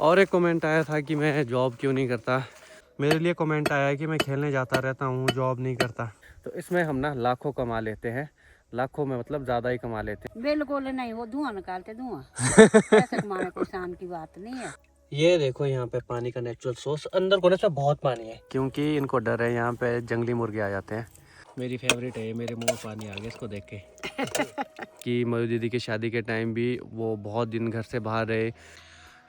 और एक कमेंट आया था कि मैं जॉब क्यों नहीं करता। मेरे लिए कमेंट आया है कि मैं खेलने जाता रहता हूँ, जॉब नहीं करता। तो इसमें हम ना लाखों कमा लेते हैं, लाखों में मतलब ज़्यादा ही कमा लेते हैं। बिल्कुल नहीं, वो धुआं निकालते धुआं। पैसे कमाने कोई शान की बात नहीं है। ये देखो यहाँ पे पानी का नेचुरल सोर्स, अंदर को ना बहुत पानी है क्योंकि इनको डर है, यहाँ पे जंगली मुर्गे आ जाते हैं। मेरी फेवरेट है, मेरे मुंह में पानी आ गया इसको देख के कि मधु दीदी की शादी के टाइम भी वो बहुत दिन घर से बाहर रहे।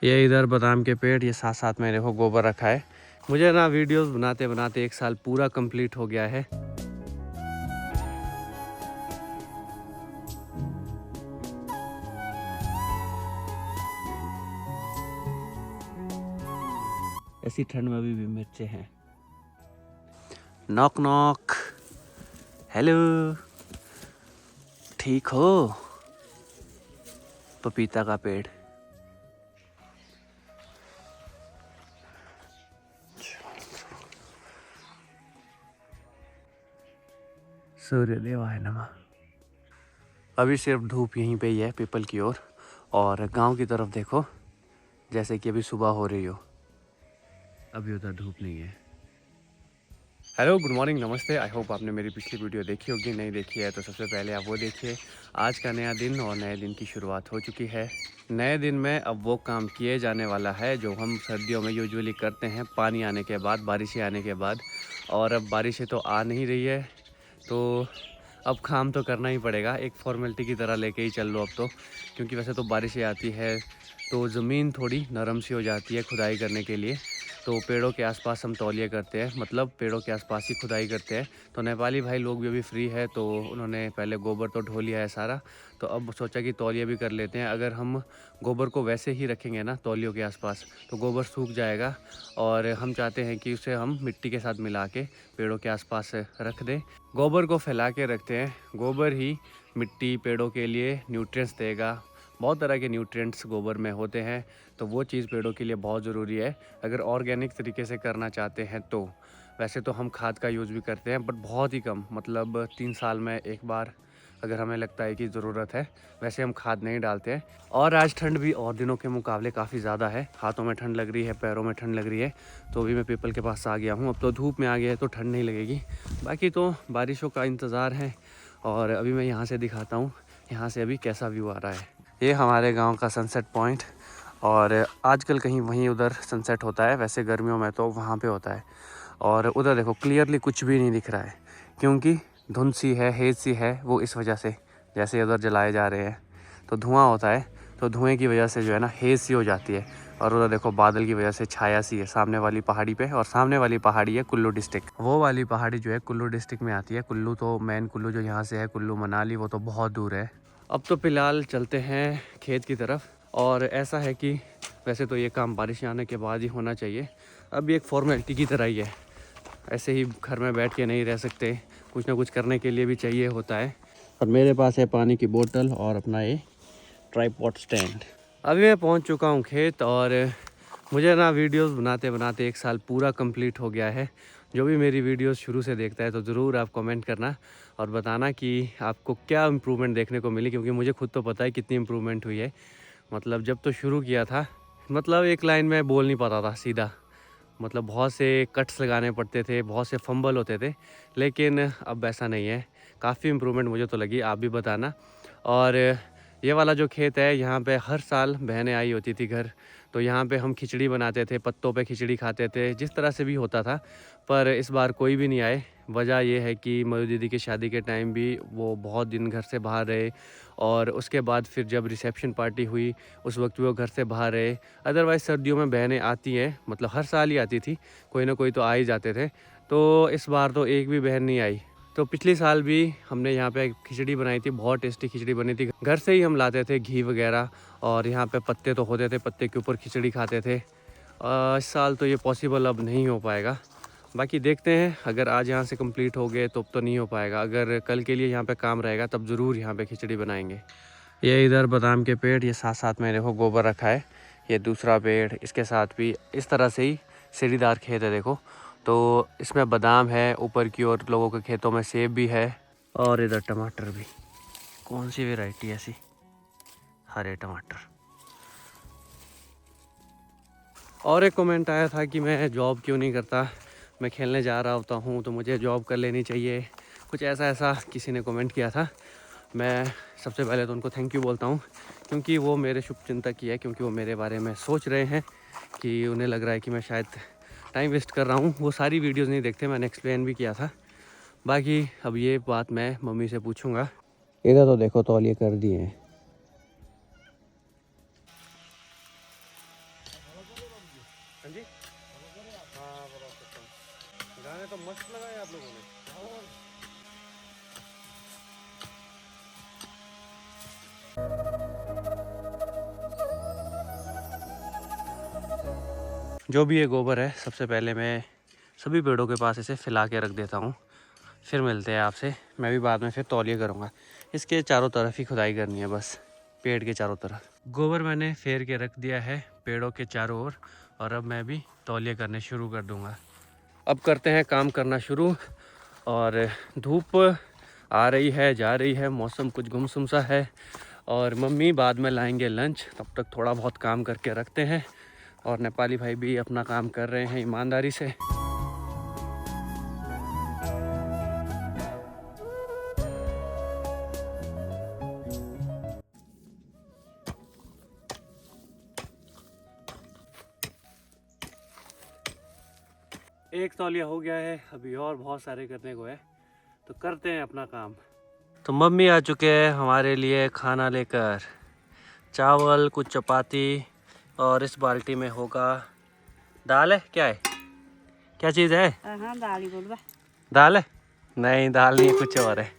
ये इधर बादाम के पेड़, ये साथ साथ मैंने वो गोबर रखा है। मुझे ना वीडियोस बनाते बनाते 1 साल पूरा कंप्लीट हो गया है। ऐसी ठंड में भी मिर्चे हैं। नॉक नॉक, हेलो, ठीक हो? पपीता का पेड़। सूर्य देवाय नमः। अभी सिर्फ धूप यहीं पे ही है पीपल की ओर, और गांव की तरफ देखो जैसे कि अभी सुबह हो रही हो, अभी उधर धूप नहीं है। हेलो, गुड मॉर्निंग, नमस्ते। आई होप आपने मेरी पिछली वीडियो देखी होगी, नहीं देखी है तो सबसे पहले आप वो देखिए। आज का नया दिन और नए दिन की शुरुआत हो चुकी है। नए दिन में अब वो काम किए जाने वाला है जो हम सर्दियों में यूजुअली करते हैं, पानी आने के बाद, बारिशें आने के बाद। और अब बारिशें तो आ नहीं रही है, तो अब काम तो करना ही पड़ेगा, एक फॉर्मेलिटी की तरह लेके ही चल लो अब तो। क्योंकि वैसे तो बारिशें आती है तो ज़मीन थोड़ी नरम सी हो जाती है खुदाई करने के लिए। तो पेड़ों के आसपास हम तौलिया करते हैं, मतलब पेड़ों के आसपास ही खुदाई करते हैं। तो नेपाली भाई लोग भी अभी फ्री है, तो उन्होंने पहले गोबर तो ढो लिया है सारा, तो अब सोचा कि तौलिया भी कर लेते हैं। अगर हम गोबर को वैसे ही रखेंगे ना तौलियों के आसपास, तो गोबर सूख जाएगा, और हम चाहते हैं कि उसे हम मिट्टी के साथ मिला के पेड़ों के आसपास रख दें। गोबर को फैला के रखते हैं, गोबर ही मिट्टी पेड़ों के लिए न्यूट्रिएंट्स देगा। बहुत तरह के न्यूट्रिएंट्स गोबर में होते हैं, तो वो चीज़ पेड़ों के लिए बहुत ज़रूरी है अगर ऑर्गेनिक तरीके से करना चाहते हैं तो। वैसे तो हम खाद का यूज़ भी करते हैं, बट बहुत ही कम, मतलब 3 साल में एक बार अगर हमें लगता है कि ज़रूरत है। वैसे हम खाद नहीं डालते हैं। और आज ठंड भी और दिनों के मुकाबले काफ़ी ज़्यादा है, हाथों में ठंड लग रही है, पैरों में ठंड लग रही है। तो अभी मैं पीपल के पास आ गया हूँ, अब तो धूप में आ गया है तो ठंड नहीं लगेगी। बाकी तो बारिशों का इंतज़ार है, और अभी मैं यहाँ से दिखाता हूँ यहाँ से अभी कैसा व्यू आ रहा है। ये हमारे गांव का सनसेट पॉइंट, और आजकल कहीं वहीं उधर सनसेट होता है, वैसे गर्मियों में तो वहाँ पे होता है। और उधर देखो क्लियरली कुछ भी नहीं दिख रहा है क्योंकि धुंध सी है, हेज सी है, वो इस वजह से जैसे उधर जलाए जा रहे हैं तो धुआं होता है, तो धुएं की वजह से जो है ना हेज सी हो जाती है। और उधर देखो बादल की वजह से छाया सी है सामने वाली पहाड़ी पे, और सामने वाली पहाड़ी है कुल्लू डिस्ट्रिक्ट। वो वाली पहाड़ी जो है कुल्लू डिस्ट्रिक्ट में आती है। कुल्लू तो मेन कुल्लू जो यहाँ से है, कुल्लू मनाली, वो तो बहुत दूर है। अब तो फ़िलहाल चलते हैं खेत की तरफ। और ऐसा है कि वैसे तो ये काम बारिश आने के बाद ही होना चाहिए, अब ये एक फॉर्मेलिटी की तरह ही है। ऐसे ही घर में बैठ के नहीं रह सकते, कुछ ना कुछ करने के लिए भी चाहिए होता है। और मेरे पास है पानी की बोतल और अपना ये ट्राइपॉड स्टैंड। अभी मैं पहुंच चुका हूं खेत, और मुझे ना वीडियोस बनाते बनाते 1 साल पूरा कंप्लीट हो गया है। जो भी मेरी वीडियोस शुरू से देखता है तो ज़रूर आप कमेंट करना और बताना कि आपको क्या इम्प्रूवमेंट देखने को मिली, क्योंकि मुझे खुद तो पता है कितनी इम्प्रूवमेंट हुई है। मतलब जब तो शुरू किया था, मतलब एक लाइन में बोल नहीं पाता था सीधा, मतलब बहुत से कट्स लगाने पड़ते थे, बहुत से फंबल होते थे। लेकिन अब ऐसा नहीं है, काफ़ी इम्प्रूवमेंट मुझे तो लगी, आप भी बताना। और ये वाला जो खेत है, यहाँ पे हर साल बहनें आई होती थी घर, तो यहाँ पे हम खिचड़ी बनाते थे, पत्तों पे खिचड़ी खाते थे, जिस तरह से भी होता था। पर इस बार कोई भी नहीं आए। वजह ये है कि मधु दीदी की शादी के टाइम भी वो बहुत दिन घर से बाहर रहे, और उसके बाद फिर जब रिसेप्शन पार्टी हुई उस वक्त भी वो घर से बाहर रहे। अदरवाइज़ सर्दियों में बहनें आती हैं, मतलब हर साल ही आती थी, कोई ना कोई तो आ ही जाते थे। तो इस बार तो एक भी बहन नहीं आई। तो पिछले साल भी हमने यहाँ पे खिचड़ी बनाई थी, बहुत टेस्टी खिचड़ी बनी थी। घर से ही हम लाते थे घी वगैरह, और यहाँ पे पत्ते तो होते थे, पत्ते के ऊपर खिचड़ी खाते थे। इस साल तो ये पॉसिबल अब नहीं हो पाएगा। बाकी देखते हैं, अगर आज यहाँ से कंप्लीट हो गए तो नहीं हो पाएगा। अगर कल के लिए यहाँ पे काम रहेगा तब ज़रूर यहाँ पे खिचड़ी बनाएंगे। ये इधर बादाम के पेड़, ये साथ साथ मैंने देखो गोबर रखा है। ये दूसरा पेड़, इसके साथ भी इस तरह से ही सीढ़ीदार खेत है देखो। तो इसमें बादाम है, ऊपर की ओर लोगों के खेतों में सेब भी है, और इधर टमाटर भी। कौन सी वैरायटी ऐसी, हरे टमाटर। और एक कमेंट आया था कि मैं जॉब क्यों नहीं करता, मैं खेलने जा रहा होता हूँ तो मुझे जॉब कर लेनी चाहिए, कुछ ऐसा किसी ने कमेंट किया था। मैं सबसे पहले तो उनको थैंक यू बोलता हूँ, क्योंकि वो मेरे शुभचिंतक ही है, क्योंकि वो मेरे बारे में सोच रहे हैं कि उन्हें लग रहा है कि मैं शायद टाइम वेस्ट कर रहा हूँ। वो सारी वीडियोज़ नहीं देखते, मैंने एक्सप्लेन भी किया था। बाकी अब ये बात मैं मम्मी से पूछूंगा। इधर तो देखो तौलिए कर दिए हैं। हाँ जी, हाँ गाने तो मस्त लगाए आप लोगों ने। जो भी ये गोबर है सबसे पहले मैं सभी पेड़ों के पास इसे फैला के रख देता हूँ। फिर मिलते हैं आपसे, मैं भी बाद में फिर तौलिए करूँगा। इसके चारों तरफ ही खुदाई करनी है बस, पेड़ के चारों तरफ। गोबर मैंने फेर के रख दिया है पेड़ों के चारों ओर, और अब मैं भी तौलिए करने शुरू कर दूँगा। अब करते हैं काम करना शुरू। और धूप आ रही है जा रही है, मौसम कुछ गुमसुम सा है, और मम्मी बाद में लाएंगे लंच, तब तक थोड़ा बहुत काम करके रखते हैं। और नेपाली भाई भी अपना काम कर रहे हैं ईमानदारी से। एक तौलिया हो गया है, अभी और बहुत सारे करने को है, तो करते हैं अपना काम। तो मम्मी आ चुके हैं हमारे लिए खाना लेकर, चावल, कुछ चपाती, और इस बाल्टी में होगा दाल है। क्या है, क्या चीज़ है? हाँ दाल ही बोल बा। दाल है? नहीं दाल नहीं, कुछ और है।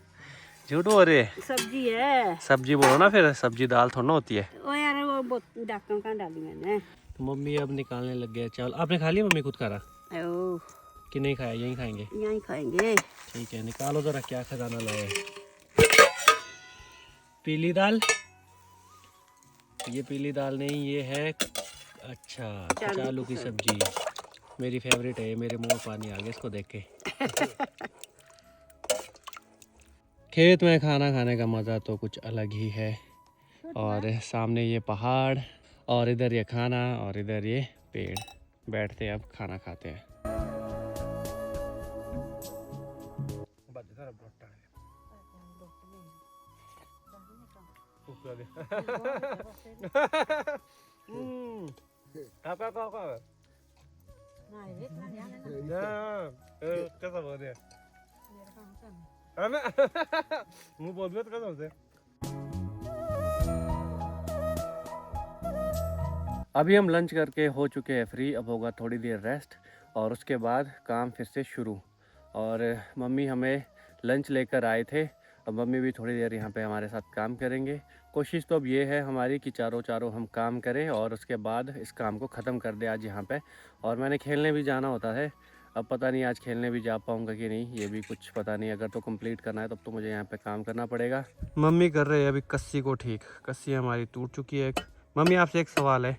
झूठ बोल रही है। सब्जी है। सब्जी बोलो ना, फिर सब्जी दाल थोड़ा ना होती है। ओ यार वो ढक्कन कहाँ डाली मैंने। तो मम्मी अब निकालने लग गया चावल। आपने खा लिया? मम्मी खुद खा रहा ओ कि नहीं खाया? यहीं खाएंगे? यहीं खाएंगे। ठीक है, निकालो जरा क्या खजाना लाए। पीली दाल? ये पीली दाल नहीं, ये है अच्छा कचालू की सब्जी। मेरी फेवरेट है, मेरे मुंह में पानी आ गया इसको देख के। खेत में खाना खाने का मज़ा तो कुछ अलग ही है। और सामने ये पहाड़, और इधर ये खाना, और इधर ये पेड़। बैठते हैं अब खाना खाते हैं। कैसा बोल रहे मुँह बोल दिया तो कैसा होते। अभी हम लंच करके हो चुके हैं फ्री, अब होगा थोड़ी देर रेस्ट, और उसके बाद काम फिर से शुरू। और मम्मी हमें लंच लेकर आए थे, अब मम्मी भी थोड़ी देर यहाँ पे हमारे साथ काम करेंगे। कोशिश तो अब ये है हमारी कि चारों हम काम करें और उसके बाद इस काम को ख़त्म कर दे आज यहाँ पे। और मैंने खेलने भी जाना होता है, अब पता नहीं आज खेलने भी जा पाऊँगा कि नहीं, ये भी कुछ पता नहीं। अगर तो कंप्लीट करना है तब तो मुझे यहाँ पे काम करना पड़ेगा। मम्मी कर रहे हैं अभी कस्सी को ठीक, कस्सी हमारी टूट चुकी है। मम्मी आपसे एक सवाल है,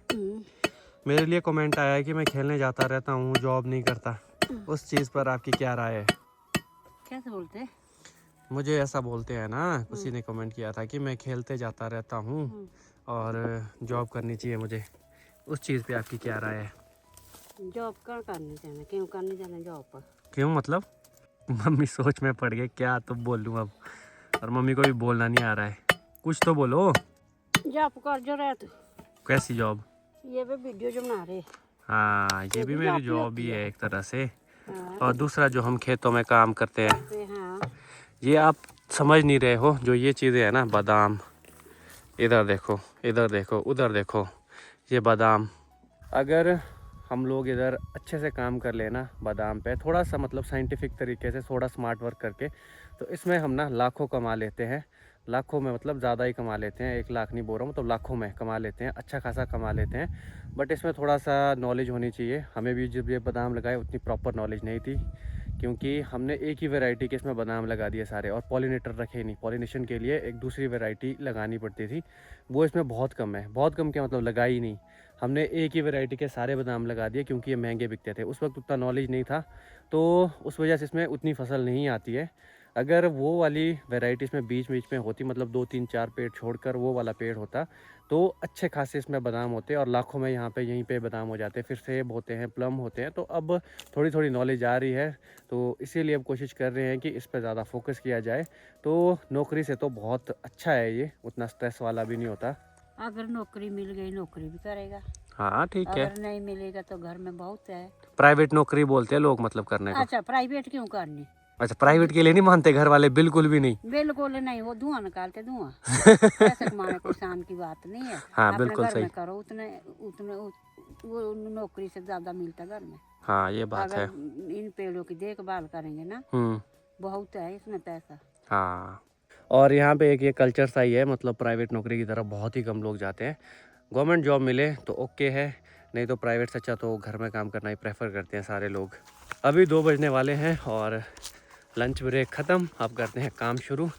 मेरे लिए कमेंट आया है कि मैं खेलने जाता रहता हूँ, जॉब नहीं करता, उस चीज़ पर आपकी क्या राय है? कैसे बोलते? मुझे ऐसा बोलते हैं ना, किसी ने कमेंट किया था कि मैं खेलते जाता रहता हूँ और जॉब करनी चाहिए मुझे, उस चीज़ पे आपकी क्या राय है? जॉब कहाँ करने जाना, क्यों करने जाना जॉब पर? क्यों मतलब? मम्मी सोच में पड़ गए क्या तो बोल लूँ अब, और मम्मी को भी बोलना नहीं आ रहा है, कुछ तो बोलो। जॉब कर जो रहे तू। कैसी जॉब? ये भी वीडियो जो बना रहे। हाँ ये भी मेरी जॉब ही है एक तरह से। हाँ। और दूसरा जो हम खेतों में काम करते हैं, हाँ। ये आप समझ नहीं रहे हो, जो ये चीज़ें हैं ना, बादाम, इधर देखो, इधर देखो, उधर देखो, ये बादाम, अगर हम लोग इधर अच्छे से काम कर लेना बादाम पे, थोड़ा सा मतलब साइंटिफिक तरीके से, थोड़ा स्मार्ट वर्क करके, तो इसमें हम ना लाखों कमा लेते हैं। लाखों में मतलब ज़्यादा ही कमा लेते हैं, 1 लाख नहीं बोल रहा हूँ, तो लाखों में कमा लेते हैं, अच्छा खासा कमा लेते हैं। बट इसमें थोड़ा सा नॉलेज होनी चाहिए। हमें भी जब ये बादाम लगाए उतनी प्रॉपर नॉलेज नहीं थी, क्योंकि हमने एक ही वैरायटी के इसमें बादाम लगा दिए सारे, और पॉलिनेटर रखे नहीं। पॉलिनेशन के लिए एक दूसरी वैरायटी लगानी पड़ती थी, वो इसमें बहुत कम है। बहुत कम क्या मतलब, लगाई ही नहीं। हमने एक ही वैरायटी के सारे बादाम लगा दिए, क्योंकि ये महंगे बिकते थे। उस वक्त उतना नॉलेज नहीं था, तो उस वजह से इसमें उतनी फसल नहीं आती है। अगर वो वाली वैरायटी इसमें बीच बीच में होती, मतलब 2-3-4 पेड़ छोड़कर वो वाला पेड़ होता, तो अच्छे खासे इसमें बादाम होते और लाखों में यहाँ पे यहीं पे बादाम हो जाते, फिर सेब होते हैं, प्लम होते हैं। तो अब थोड़ी थोड़ी नॉलेज आ रही है, तो इसीलिए अब कोशिश कर रहे हैं कि इस पर ज़्यादा फोकस किया जाए। तो नौकरी से तो बहुत अच्छा है ये, उतना स्ट्रेस वाला भी नहीं होता। अगर नौकरी मिल गई नौकरी भी करेगा, हाँ ठीक है, अगर नहीं मिलेगा तो घर में बहुत है। प्राइवेट नौकरी बोलते हैं लोग मतलब करने को। अच्छा, प्राइवेट क्यों करनी? अच्छा, प्राइवेट के लिए नहीं मानते घर वाले, बिल्कुल भी नहीं। बिल्कुल नहीं, वो धुआं निकालते धुआं। पैसे कमाने कोई शान की बात नहीं है। हाँ अपने बिल्कुल घर सही। में करो, उतने उतने वो नौकरी से ज्यादा मिलता घर में। हाँ ये बात अगर है। इन पेड़ों की देखभाल करेंगे ना, बहुत है इसमें पैसा। हाँ, और यहाँ पे एक ये कल्चर सा ही है, मतलब प्राइवेट नौकरी की तरफ बहुत ही कम लोग जाते हैं। गवर्नमेंट जॉब मिले तो ओके है, नहीं तो प्राइवेट से अच्छा तो घर में काम करना ही प्रेफर करते हैं सारे लोग। अभी 2 बजने वाले हैं और लंच ब्रेक ख़त्म, अब करते हैं काम शुरू।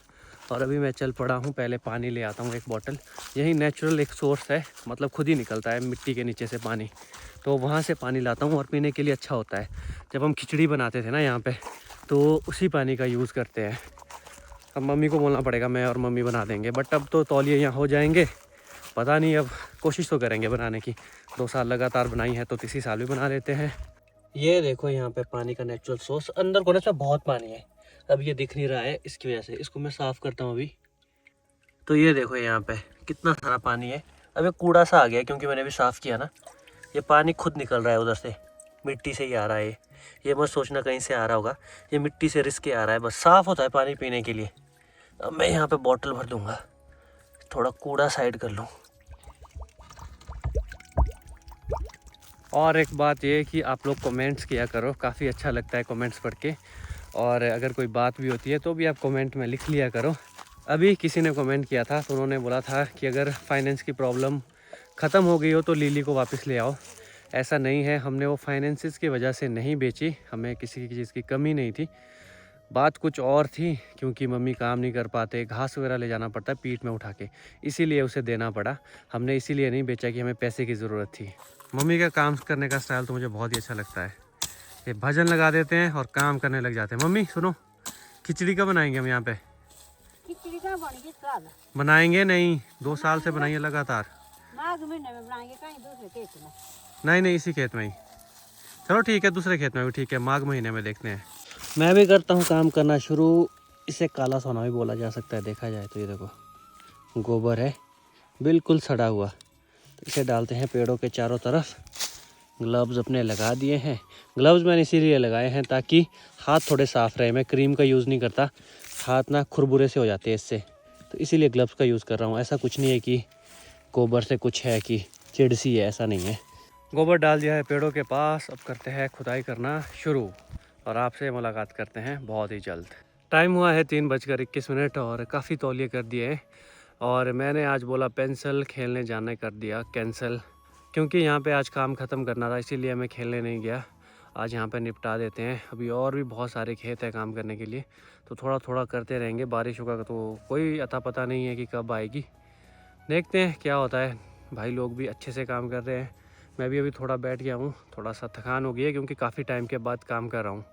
और अभी मैं चल पड़ा हूँ, पहले पानी ले आता हूँ 1 बॉटल। यही नेचुरल एक सोर्स है, मतलब खुद ही निकलता है मिट्टी के नीचे से पानी, तो वहाँ से पानी लाता हूँ और पीने के लिए अच्छा होता है। जब हम खिचड़ी बनाते थे ना यहाँ पे, तो उसी पानी का यूज़ करते हैं। अब मम्मी को बोलना पड़ेगा, मैं और मम्मी बना देंगे, बट अब तो तौलिए यहाँ हो जाएंगे, पता नहीं, अब कोशिश तो करेंगे बनाने की। 2 साल लगातार बनाई है तो तीसरी साल भी बना लेते हैं। ये देखो यहाँ पे पानी का नेचुरल सोर्स, अंदर कोने से बहुत पानी है, अब ये दिख नहीं रहा है इसकी वजह से। इसको मैं साफ़ करता हूँ अभी। तो ये देखो यहाँ पे कितना सारा पानी है। अब ये कूड़ा सा आ गया क्योंकि मैंने अभी साफ़ किया ना। ये पानी खुद निकल रहा है उधर से, मिट्टी से ही आ रहा है ये मत सोचना कहीं से आ रहा होगा, ये मिट्टी से रिस के आ रहा है, बस साफ़ होता है पानी पीने के लिए। अब मैं यहाँ पे बॉटल भर दूँगा, थोड़ा कूड़ा साइड कर लूँ। और एक बात ये कि आप लोग कमेंट्स किया करो, काफ़ी अच्छा लगता है कमेंट्स पढ़ के। और अगर कोई बात भी होती है तो भी आप कमेंट में लिख लिया करो। अभी किसी ने कमेंट किया था तो उन्होंने बोला था कि अगर फाइनेंस की प्रॉब्लम ख़त्म हो गई हो तो लिली को वापस ले आओ। ऐसा नहीं है, हमने वो फाइनेंसिस की वजह से नहीं बेची, हमें किसी चीज़ की कमी नहीं थी, बात कुछ और थी। क्योंकि मम्मी काम नहीं कर पाते, घास वगैरह ले जाना पड़ता है पीठ में उठा के, इसीलिए उसे देना पड़ा। हमने इसीलिए नहीं बेचा कि हमें पैसे की ज़रूरत थी। मम्मी का काम करने का स्टाइल तो मुझे बहुत ही अच्छा लगता है। ये भजन लगा देते हैं और काम करने लग जाते हैं। मम्मी सुनो, खिचड़ी कब बनाएंगे हम यहाँ पे? खिचड़ी कहाँ बनेगी साल? बनाएंगे नहीं, 2 साल से बनाइए लगातार। माघ महीने में बनाएंगे, कहीं दूसरे खेत में? नहीं इसी खेत में ही। चलो ठीक है, दूसरे खेत में भी ठीक है, माघ महीने में देखते हैं। मैं भी करता हूँ काम करना शुरू। इसे काला सोना भी बोला जा सकता है देखा जाए तो। ये देखो गोबर है, बिल्कुल सड़ा हुआ, तो इसे डालते हैं पेड़ों के चारों तरफ। ग्लव्स अपने लगा दिए हैं। ग्लव्स मैंने इसीलिए लगाए हैं ताकि हाथ थोड़े साफ़ रहे। मैं क्रीम का यूज़ नहीं करता, हाथ ना खुरबुरे से हो जाते हैं इससे, तो इसीलिए ग्लव्स का यूज़ कर रहा हूँ। ऐसा कुछ नहीं है कि गोबर से कुछ है कि चिड़ सी है, ऐसा नहीं है। गोबर डाल दिया है पेड़ों के पास, अब करते हैं खुदाई करना शुरू और आपसे मुलाकात करते हैं बहुत ही जल्द। टाइम हुआ है 3:21 और काफ़ी तौलिए कर दिए हैं। और मैंने आज बोला पेंसिल खेलने जाने कर दिया कैंसिल, क्योंकि यहाँ पे आज काम ख़त्म करना था, इसीलिए मैं खेलने नहीं गया। आज यहाँ पे निपटा देते हैं, अभी और भी बहुत सारे खेत हैं काम करने के लिए, तो थोड़ा थोड़ा करते रहेंगे। बारिश होगा तो कोई अता पता नहीं है कि कब आएगी, देखते हैं क्या होता है। भाई लोग भी अच्छे से काम कर रहे हैं, मैं भी अभी थोड़ा बैठ गया हूँ, थोड़ा सा थकान हो गई है क्योंकि काफ़ी टाइम के बाद काम कर रहा हूँ।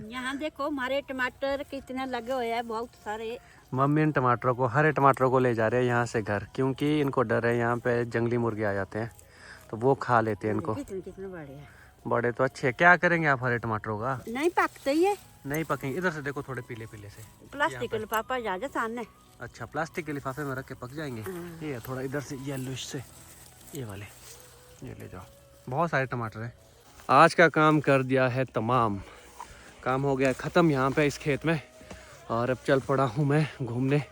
यहाँ देखो हमारे टमाटर कितने लगे हुए हैं, बहुत सारे। मम्मी इन टमाटरों को, हरे टमाटरों को ले जा रहे हैं यहाँ से घर, क्योंकि इनको डर है यहाँ पे जंगली मुर्गे आ जाते हैं तो वो खा लेते हैं इनको। कितने बड़े हैं। बड़े तो अच्छे। क्या करेंगे आप हरे टमाटरों का? नहीं पकते ही है, नहीं पकेंगे। इधर से देखो थोड़े पीले पीले से। प्लास्टिक के लिफाफा जा सामने। अच्छा, प्लास्टिक के लिफाफे में रख के पक जाएंगे। ये थोड़ा इधर से येलोइश से, ये वाले ये ले जाओ। बहुत सारे टमाटर हैं। आज का काम कर दिया है तमाम, काम हो गया ख़त्म यहाँ पे इस खेत में। और अब चल पड़ा हूँ मैं घूमने।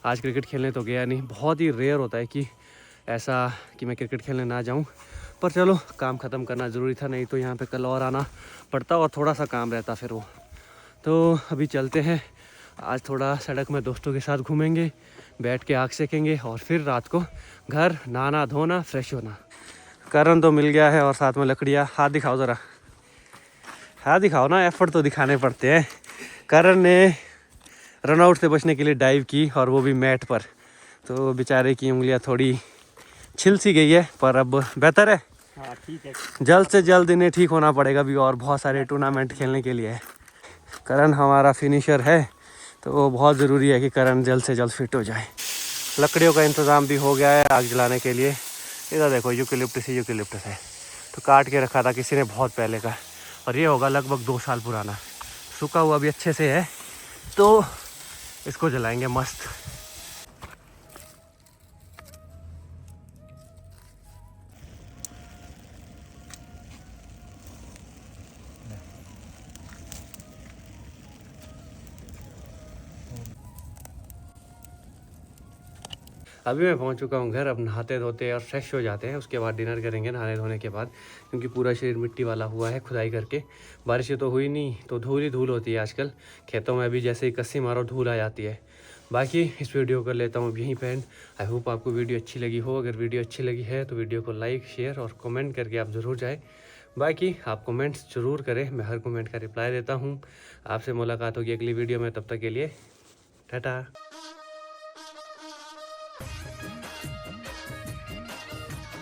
आज क्रिकेट खेलने तो गया नहीं, बहुत ही रेयर होता है कि ऐसा कि मैं क्रिकेट खेलने ना जाऊँ, पर चलो काम ख़त्म करना ज़रूरी था, नहीं तो यहाँ पे कल और आना पड़ता और थोड़ा सा काम रहता फिर वो। तो अभी चलते हैं, आज थोड़ा सड़क में दोस्तों के साथ घूमेंगे, बैठ के आग सेकेंगे और फिर रात को घर नहाना धोना फ्रेश होना। करण तो मिल गया है और साथ में लकड़ियाँ। हाथ दिखाओ ज़रा, हाथ दिखाओ ना, एफर्ट तो दिखाने पड़ते हैं। करण ने रनआउट से बचने के लिए डाइव की और वो भी मैट पर, तो बेचारे की उंगलियां थोड़ी छिल सी गई है, पर अब बेहतर है। हाँ ठीक है, जल्द से जल्द इन्हें ठीक होना पड़ेगा भी, और बहुत सारे टूर्नामेंट खेलने के लिए है। करण हमारा फिनिशर है, तो बहुत ज़रूरी है कि करण जल्द से जल्द फिट हो जाए। लकड़ियों का इंतज़ाम भी हो गया है आग जलाने के लिए। इधर देखो यूकेलिप्टस ही यूकेलिप्टस है, तो काट के रखा था किसी ने बहुत पहले का, और ये होगा लगभग 2 साल पुराना। सूखा हुआ भी अच्छे से है, तो इसको जलाएंगे मस्त। अभी मैं पहुंच चुका हूं घर। अब नहाते धोते और फ्रेश हो जाते हैं, उसके बाद डिनर करेंगे नहाने धोने के बाद, क्योंकि पूरा शरीर मिट्टी वाला हुआ है खुदाई करके। बारिशें तो हुई नहीं, तो धूल ही धूल होती है आजकल खेतों में। अभी जैसे ही कस्सी मारो धूल आ जाती है। बाकी इस वीडियो कर लेता हूँ अब यहीं पे एंड। आई होप आपको वीडियो अच्छी लगी हो। अगर वीडियो अच्छी लगी है तो वीडियो को लाइक शेयर और कमेंट करके आप ज़रूर जाएँ। बाकी आप कमेंट्स ज़रूर करें, मैं हर कमेंट का रिप्लाई देता हूँ। आपसे मुलाकात होगी अगली वीडियो में, तब तक के लिए टाटा।